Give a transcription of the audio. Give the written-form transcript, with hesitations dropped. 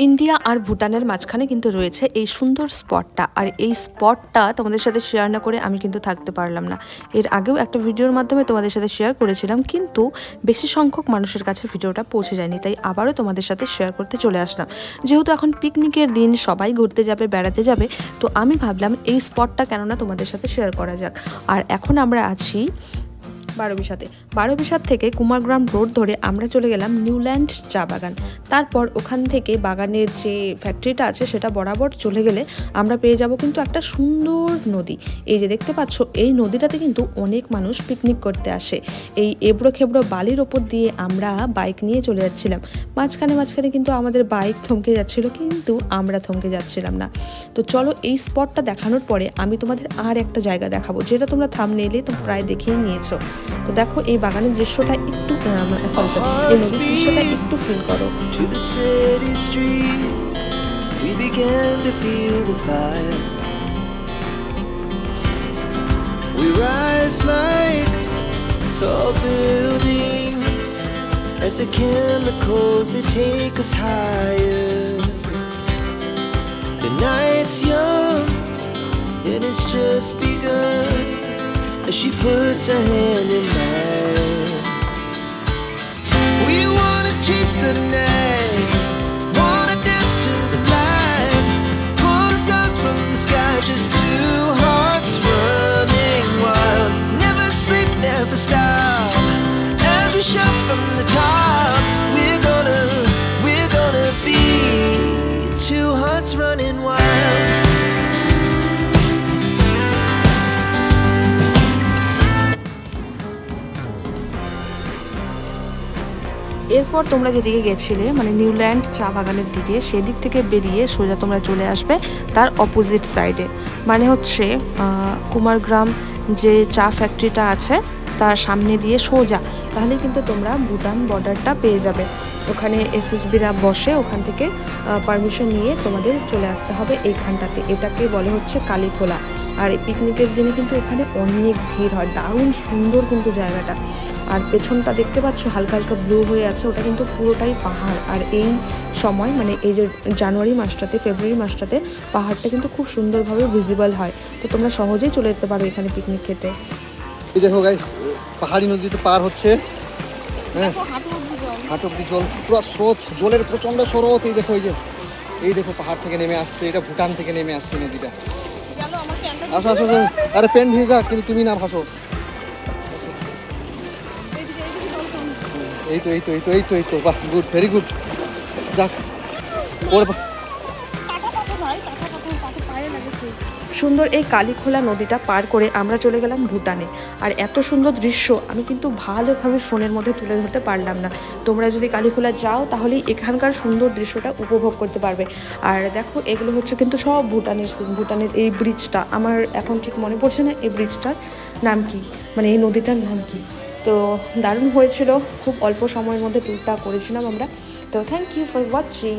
India আর ভুটানের মাঝখানে কিন্তু রয়েছে এই সুন্দর স্পটটা, আর এই স্পটটা তোমাদের সাথে শেয়ার না করে আমি কিন্তু থাকতে পারলাম না। এর আগেও একটা ভিডিওর মাধ্যমে তোমাদের সাথে শেয়ার করেছিলাম, কিন্তু বেশি সংখ্যক মানুষের কাছে ভিডিওটা পৌঁছে যায়নি, তাই আবারও তোমাদের সাথে শেয়ার করতে চলে আসলাম। যেহেতু এখন পিকনিকের দিন, সবাই ঘুরতে যাবে, বেড়াতে যাবে, তো আমি ভাবলাম এই স্পটটা কেননা তোমাদের সাথে শেয়ার করা যাক। আর এখন আমরা আছি বারোবিশাত থেকে কুমারগ্রাম রোড ধরে আমরা চলে গেলাম নিউল্যান্ড চা বাগান। তারপর ওখান থেকে বাগানের যে ফ্যাক্টরিটা আছে সেটা বরাবর চলে গেলে আমরা পেয়ে যাব কিন্তু একটা সুন্দর নদী। এই যে দেখতে পাচ্ছ, এই নদীটাতে কিন্তু অনেক মানুষ পিকনিক করতে আসে। এই এবড়ো খেবড়ো বালির ওপর দিয়ে আমরা বাইক নিয়ে চলে যাচ্ছিলাম। মাঝখানে কিন্তু আমাদের বাইক থমকে যাচ্ছিল, কিন্তু আমরা থমকে যাচ্ছিলাম না। তো চলো, এই স্পটটা দেখানোর পরে আমি তোমাদের আর একটা জায়গা দেখাবো, যেটা তোমরা থাম্বনেইলে তো প্রায় দেখিয়ে নিয়েছো। তো দেখো, এই বাগানের দৃশ্যটা একটু এই নদীর দৃশ্যটা একটু ফিল করো। We began to feel the fire. We rise like tall buildings as the chemicals they take us higher. The night's young and it's just begun as she puts her hand in mine. We wanna chase the night, wanna dance to the light, pull the stars from the sky, just two hearts running wild. Never sleep, never stop, as we shout from the top. We're gonna be two hearts running wild. এরপর তোমরা যেদিকে গেছিলে, মানে Newland চা বাগানের দিকে, সেদিক থেকে বেরিয়ে সোজা তোমরা চলে আসবে তার অপোজিট সাইডে, মানে হচ্ছে কুমারগ্রাম যে চা ফ্যাক্টরিটা আছে তার সামনে দিয়ে সোজা, তাহলে কিন্তু তোমরা ভুটান বর্ডারটা পেয়ে যাবে। ওখানে এসএসবিরা বসে, ওখান থেকে পারমিশন নিয়ে তোমাদের চলে আসতে হবে এইখানটাতে। এটাকে বলে হচ্ছে কালীখোলা। আর এই পিকনিকের দিনে কিন্তু এখানে অনেক ভিড় হয়, দারুণ সুন্দর কিন্তু জায়গাটা। আর পেছনটা দেখতে পাচ্ছ হালকা হালকা ব্লু হয়ে আছে, ওটা কিন্তু পুরোটাই পাহাড়। আর এই সময়, মানে এই যে জানুয়ারি মাসটাতে, ফেব্রুয়ারি মাসটাতে পাহাড়টা কিন্তু খুব সুন্দরভাবে ভিজিবল হয়। তো তোমরা সহজেই চলে যেতে পারো এখানে পিকনিক খেতে। এই দেখো গাইস, পাহাড়ি নদীতে পার হচ্ছে, হ্যাঁ, হাঁটু অব্দি জল, পুরো স্রোত, জলের প্রচন্ড স্রোত। এই দেখো পাহাড় থেকে নেমে আসছে, এটা ভুটান থেকে নেমে আসছে নদীটা। আসো আসো, আরে প্যান্ট ভিজে যা, কিন্তু তুমি না ভাসো। এই তো বাহ, গুড, ভেরি গুড। যাক, সুন্দর এই কালীখোলা নদীটা পার করে আমরা চলে গেলাম ভুটানে। আর এত সুন্দর দৃশ্য আমি কিন্তু ভালোভাবে ফোনের মধ্যে তুলে ধরতে পারলাম না। তোমরা যদি কালীখোলা যাও তাহলেই এখানকার সুন্দর দৃশ্যটা উপভোগ করতে পারবে। আর দেখো, এগুলো হচ্ছে কিন্তু সব ভুটানের সিন। ভুটানের এই ব্রিজটা, আমার এখন ঠিক মনে পড়ছে না এই ব্রিজটার নাম কি, মানে এই নদীটার নাম কি। তো দারুণ হয়েছিল, খুব অল্প সময়ের মধ্যে ট্যুরটা করেছিলাম আমরা। তো থ্যাংক ইউ ফর ওয়াচিং।